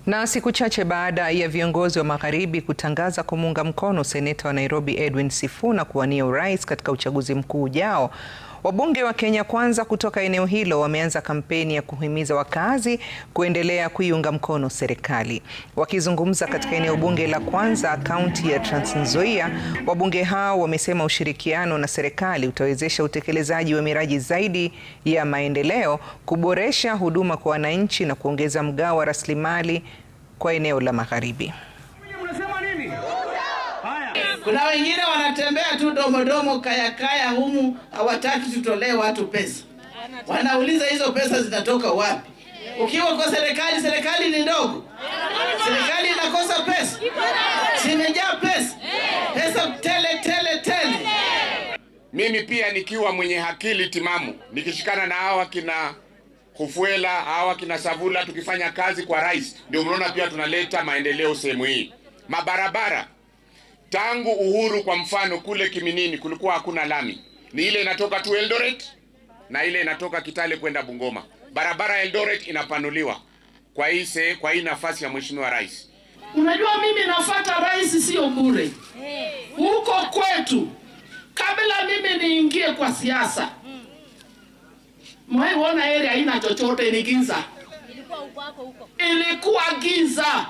Na siku chache baada ya viongozi wa Magharibi kutangaza kumuunga mkono seneta wa Nairobi Edwin Sifuna kuwania urais katika uchaguzi mkuu ujao, wabunge wa Kenya Kwanza kutoka eneo hilo wameanza kampeni ya kuhimiza wakazi kuendelea kuiunga mkono serikali. Wakizungumza katika eneo bunge la Kwanza, kaunti ya Trans Nzoia, wabunge hao wamesema ushirikiano na serikali utawezesha utekelezaji wa miradi zaidi ya maendeleo, kuboresha huduma kwa wananchi na kuongeza mgao wa rasilimali kwa eneo la Magharibi. Kuna wengine wanatembea tu domodomo kaya humu, hawataki tutolee watu pesa. Wanauliza hizo pesa zinatoka wapi? Ukiwa kwa serikali ni ndogo. Serikali inakosa pesa. Zimejaa pesa. Pesa tele. Mimi pia nikiwa mwenye akili timamu, nikishikana na hawa kina Kufuela, hawa kina Savula, tukifanya kazi kwa rais, ndio mnaona pia tunaleta maendeleo sehemu hii. Mabarabara, tangu uhuru kwa mfano kule Kiminini kulikuwa hakuna lami. Ni ile inatoka tu Eldoret na ile inatoka Kitale kwenda Bungoma. Barabara Eldoret inapanuliwa kwa hii nafasi ya mheshimiwa rais. Unajua mimi nafuata rais sio bure. Huko kwetu kabla mimi niingie kwa siasa, mwaiona area haina chochote, ni giza. Ilikuwa giza.